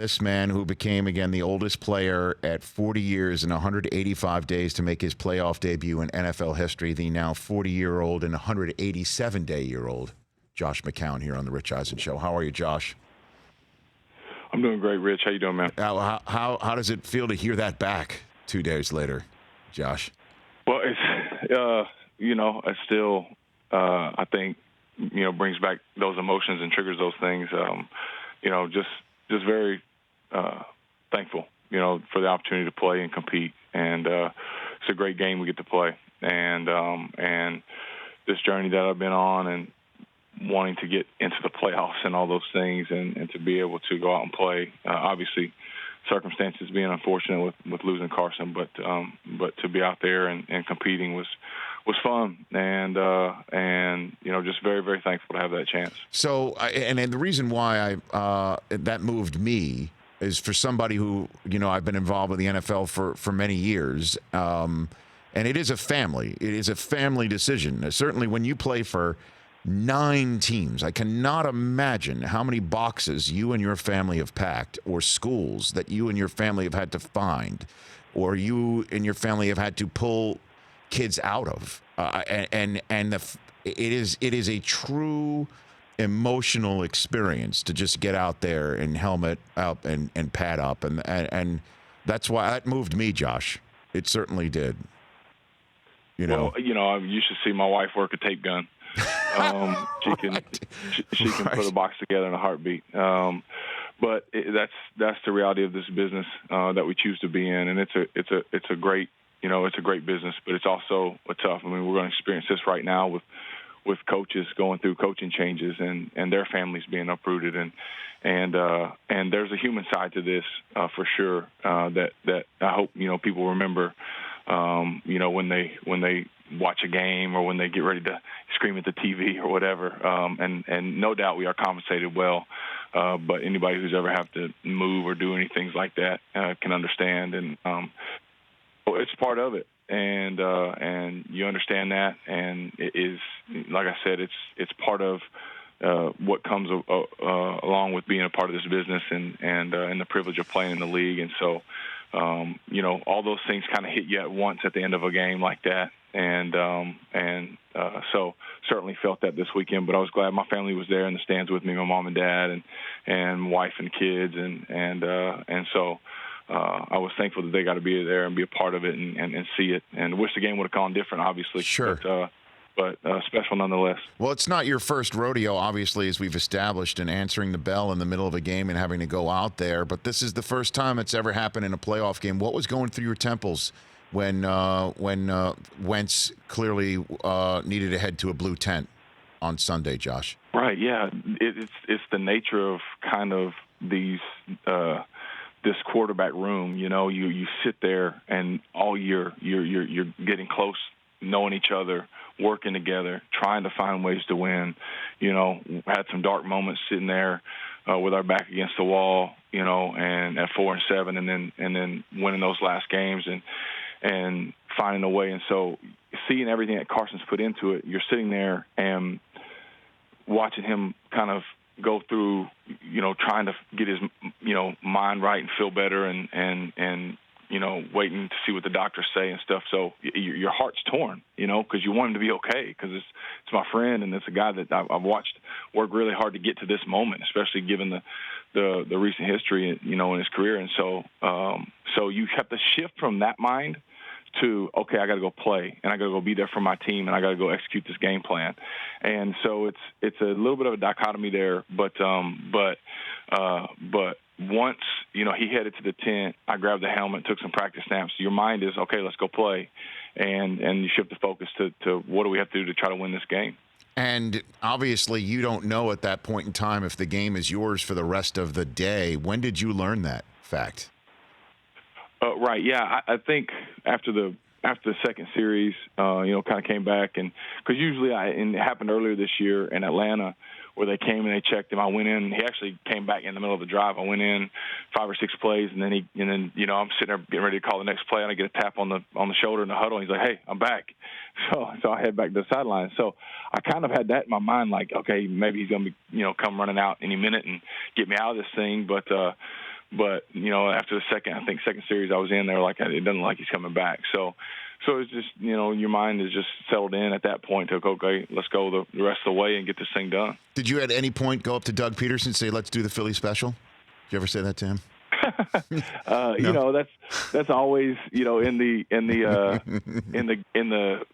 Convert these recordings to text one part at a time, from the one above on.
This man who became, again, the oldest player at 40 years and 185 days to make his playoff debut in NFL history, the now 40-year-old and 187-day-year-old Josh McCown here on the Rich Eisen Show. How are you, Josh? I'm doing great, Rich. How you doing, man? How does it feel to hear that back 2 days later, Josh? Well, it's it's still I think brings back those emotions and triggers those things. Just very thankful, for the opportunity to play and compete, and it's a great game we get to play, and this journey that I've been on and wanting to get into the playoffs and all those things, and to be able to go out and play. Obviously, circumstances being unfortunate with losing Carson, but to be out there and competing was fun, and just very, very thankful to have that chance. So, and the reason why that moved me is for somebody who, I've been involved with the NFL for many years, and it is a family. It is a family decision. Certainly when you play for 9 teams, I cannot imagine how many boxes you and your family have packed, or schools that you and your family have had to find, or you and your family have had to pull kids out of. It is a true emotional experience to just get out there and helmet up and pad up, and that's why that moved me, Josh. It certainly did. Well, you should see my wife work a tape gun. She can put a box together in a heartbeat. But that's the reality of this business that we choose to be in, and it's a great business, but it's also tough. I mean, we're going to experience this right now with coaches going through coaching changes and their families being uprooted, and there's a human side to this for sure that I hope people remember. When they watch a game or when they get ready to scream at the TV or whatever, and no doubt we are compensated well, but anybody who's ever have to move or do anything like that can understand, and it's part of it, and you understand that, and it is, like I said, it's part of what comes along with being a part of this business, and the privilege of playing in the league, and so all those things kind of hit you at once at the end of a game like that, and so certainly felt that this weekend. But I was glad my family was there in the stands with me, my mom and dad, and wife and kids, and so. I was thankful that they got to be there and be a part of it and see it. And wish the game would have gone different, obviously. Sure. But special nonetheless. Well, it's not your first rodeo, obviously, as we've established, in answering the bell in the middle of a game and having to go out there. But this is the first time it's ever happened in a playoff game. What was going through your temples when Wentz clearly needed to head to a blue tent on Sunday, Josh? Right. Yeah. It's the nature of kind of these. This quarterback room, you sit there and all year you're getting close, knowing each other, working together, trying to find ways to win. Had some dark moments sitting there with our back against the wall, and at 4-7, and then winning those last games and finding a way. And so seeing everything that Carson's put into it, you're sitting there and watching him kind of go through, trying to get his, mind right and feel better, and waiting to see what the doctors say and stuff. So your heart's torn, because you want him to be okay, because it's my friend, and it's a guy that I've watched work really hard to get to this moment, especially given the recent history, in his career. And so you have to shift from that mind to, okay, I got to go play, and I got to go be there for my team, and I got to go execute this game plan. And so it's a little bit of a dichotomy there, but once, he headed to the tent, I grabbed the helmet, took some practice snaps. Your mind is, okay, let's go play, and you shift the focus to what do we have to do to try to win this game. And obviously you don't know at that point in time if the game is yours for the rest of the day. When did you learn that fact? Right. Yeah. I think after the second series, kind of came back, and because usually and it happened earlier this year in Atlanta, where they came and they checked him. I went in. He actually came back in the middle of the drive. I went in 5 or 6 plays, and then I'm sitting there getting ready to call the next play, and I get a tap on the shoulder in the huddle. And he's like, "Hey, I'm back." So I head back to the sideline. So I kind of had that in my mind, like, okay, maybe he's going to be, come running out any minute and get me out of this thing. But after the second series I was in, they were like, it doesn't look like he's coming back. So it's just, your mind is just settled in at that point to, okay, let's go the rest of the way and get this thing done. Did you at any point go up to Doug Peterson and say, let's do the Philly special? Did you ever say that to him? No. That's always, in the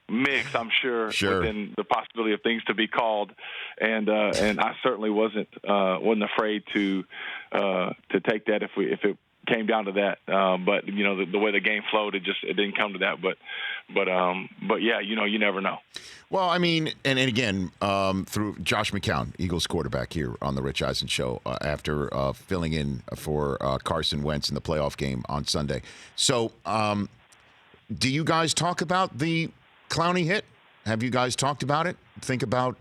mix, I'm sure. Within the possibility of things to be called. And I certainly wasn't afraid to take that if it came down to that. But the way the game flowed, it didn't come to that. But yeah, you never know. Well, I mean, and again, through Josh McCown, Eagles quarterback here on the Rich Eisen Show, after filling in for Carson Wentz in the playoff game on Sunday. So, do you guys talk about the Clowney hit? Have you guys talked about it? Think about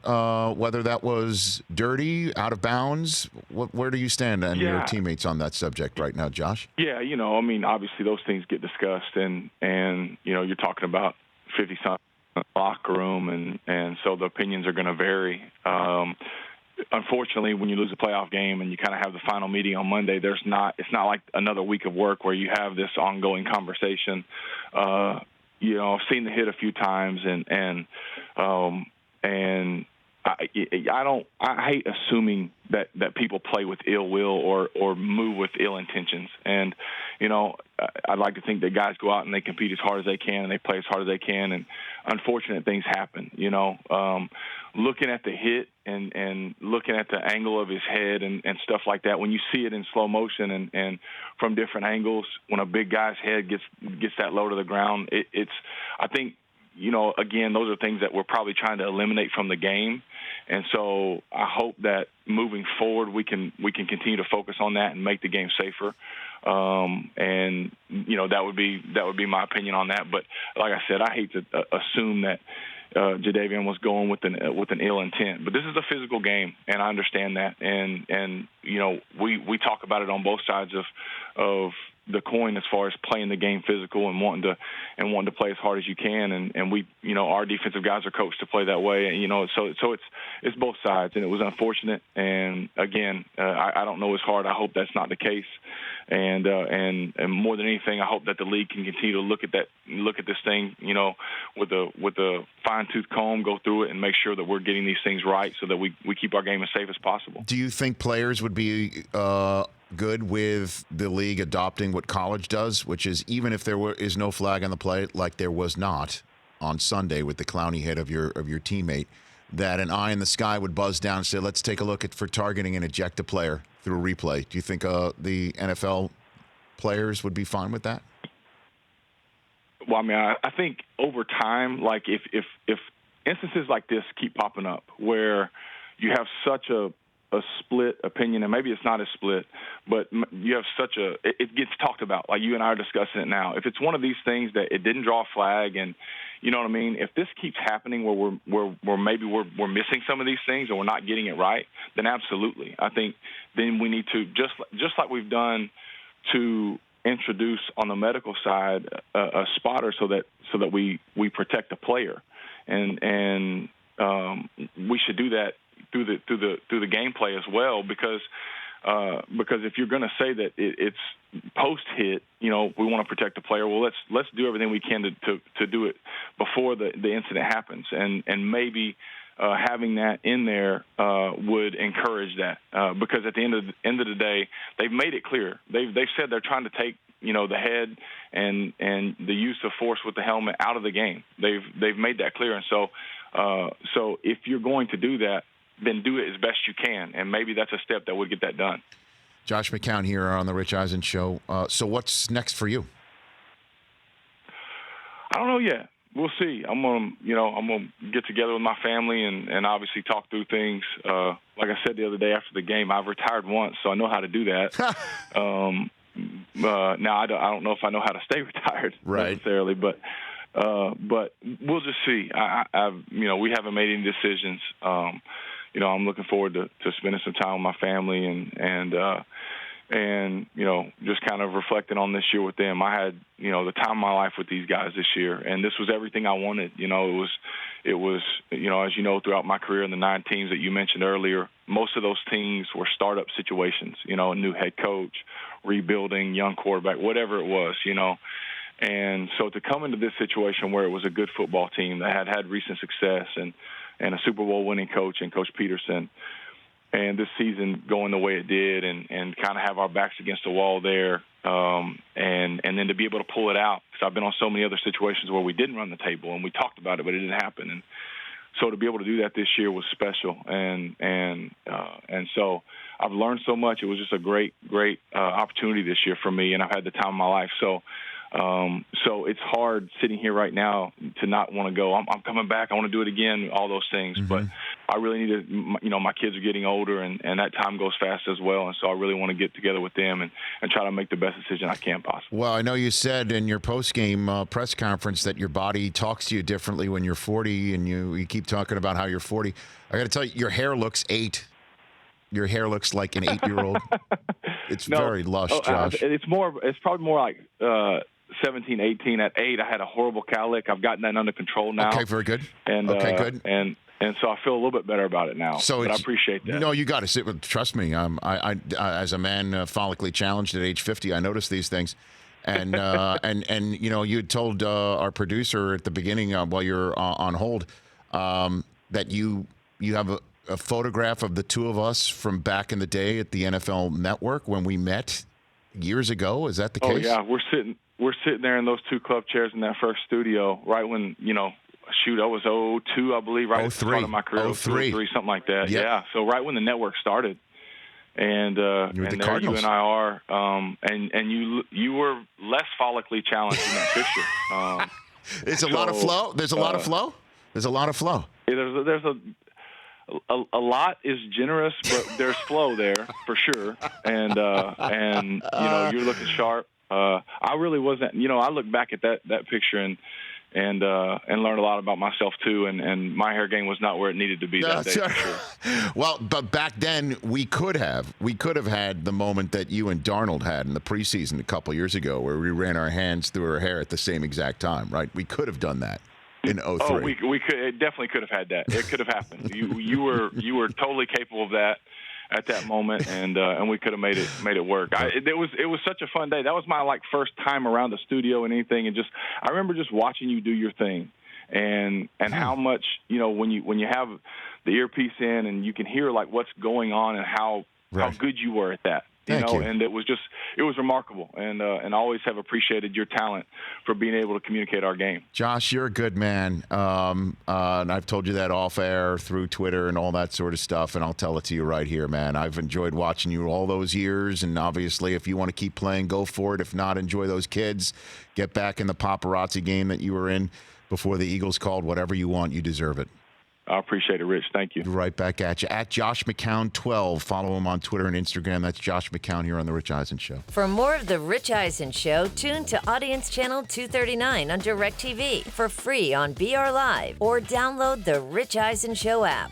whether that was dirty, out of bounds? Where do you stand and your teammates on that subject right now, Josh? Yeah, obviously those things get discussed, and you're talking about 50-something locker room, and so the opinions are going to vary. Unfortunately, when you lose a playoff game and you kind of have the final meeting on Monday, it's not like another week of work where you have this ongoing conversation. I've seen the hit a few times, and I hate assuming that people play with ill will or move with ill intentions. And I'd like to think that guys go out and they compete as hard as they can and they play as hard as they can. And unfortunate things happen. Looking at the hit and looking at the angle of his head and stuff like that, when you see it in slow motion and from different angles, when a big guy's head gets that low to the ground, I think, again, those are things that we're probably trying to eliminate from the game. And so I hope that moving forward we can continue to focus on that and make the game safer. And that would be my opinion on that. But like I said, I hate to assume that Jadeveon was going with an ill intent. But this is a physical game, and I understand that. And we talk about it on both sides of the coin as far as playing the game physical and wanting to play as hard as you can, and we our defensive guys are coached to play that way, and so it's both sides, and it was unfortunate, and again I don't know his heart. I hope that's not the case, and more than anything, I hope that the league can continue to look at this thing with a fine-tooth comb, go through it, and make sure that we're getting these things right so that we keep our game as safe as possible. Do you think players would be good with the league adopting what college does, which is even if there is no flag on the play, like there was not on Sunday with the Clowney hit of your teammate, that an eye in the sky would buzz down and say, let's take a look for targeting and eject a player through a replay? Do you think the NFL players would be fine with that? Well, I mean, I think over time, like if instances like this keep popping up where you have such a split opinion, and maybe it's not as split, but you have it gets talked about, like you and I are discussing it now. If it's one of these things that it didn't draw a flag, and you know what I mean, if this keeps happening where maybe we're missing some of these things and we're not getting it right, then absolutely. I think then we need to, just like we've done to introduce on the medical side a spotter so that we protect the player, and we should do that through the gameplay as well, because if you're going to say that it's post hit, we want to protect the player. Well, let's do everything we can to do it before the incident happens, and maybe having that in there would encourage that, because at the end of the day, they've made it clear. They've said they're trying to take the head and the use of force with the helmet out of the game. They've made that clear, and so if you're going to do that, then do it as best you can, and maybe that's a step that would get that done. Josh McCown here on the Rich Eisen Show. So what's next for you? I don't know yet. We'll see. I'm gonna get together with my family and obviously talk through things. Like I said the other day after the game, I've retired once, so I know how to do that. Now I don't know if I know how to stay retired necessarily, but we'll just see. We haven't made any decisions. I'm looking forward to spending some time with my family and just kind of reflecting on this year with them. I had, the time of my life with these guys this year, and this was everything I wanted. It was, as throughout my career in the 9 teams that you mentioned earlier, most of those teams were startup situations, a new head coach, rebuilding, young quarterback, whatever it was, And so to come into this situation where it was a good football team that had had recent success and a Super Bowl winning coach and Coach Peterson, and this season going the way it did and kind of have our backs against the wall there, and then to be able to pull it out, because I've been on so many other situations where we didn't run the table and we talked about it, but it didn't happen. And so to be able to do that this year was special. And so I've learned so much. It was just a great opportunity this year for me, and I've had the time of my life. So it's hard sitting here right now to not want to go, I'm coming back, I want to do it again, all those things. Mm-hmm. But I really need to, my kids are getting older, and that time goes fast as well. And so I really want to get together with them and try to make the best decision I can possibly. Well, I know you said in your post-game press conference that your body talks to you differently when you're 40, and you keep talking about how you're 40. I got to tell you, your hair looks 8. Your hair looks like an 8-year-old. It's very lush, Josh. It's probably more like 17, 18. At 8, I had a horrible cowlick. I've gotten that under control now. Okay, very good. And, good. And so I feel a little bit better about it now. But I appreciate that. No, you got to sit with. Trust me. I as a man follically challenged at age 50, I noticed these things, and and you had told our producer at the beginning while you're on hold that you have a photograph of the two of us from back in the day at the NFL Network when we met years ago. Is that the case? Oh yeah, we're sitting there in those 2 club chairs in that first studio right when I was 02, I believe, right at the start of my career. 03, something like that. Yep. Yeah. So right when the network started, and there you and I are, and you were less follically challenged in that picture. It's a lot of flow. There's a lot of flow. There's a lot of flow. There's a lot is generous, but there's flow there for sure. And you're looking sharp. I really wasn't. I look back at that picture and learned a lot about myself too. And my hair game was not where it needed to be that day. For sure. Well, but back then we could have had the moment that you and Darnold had in the preseason a couple years ago, where we ran our hands through our hair at the same exact time. Right? We could have done that. In 03. Oh, we could. It definitely could have had that. It could have happened. You were totally capable of that at that moment, and we could have made it work. It was such a fun day. That was my first time around the studio and anything, and I remember just watching you do your thing, and how much when you have the earpiece in and you can hear what's going on and how good you were at that. Thank you. And it was remarkable, and I always have appreciated your talent for being able to communicate our game. Josh, you're a good man, and I've told you that off air through Twitter and all that sort of stuff, and I'll tell it to you right here, man. I've enjoyed watching you all those years, and obviously, if you want to keep playing, go for it. If not, enjoy those kids. Get back in the paparazzi game that you were in before the Eagles called. Whatever you want, you deserve it. I appreciate it, Rich. Thank you. Right back at you. At Josh McCown 12. Follow him on Twitter and Instagram. That's Josh McCown here on The Rich Eisen Show. For more of The Rich Eisen Show, tune to Audience Channel 239 on DirecTV for free on BR Live or download the Rich Eisen Show app.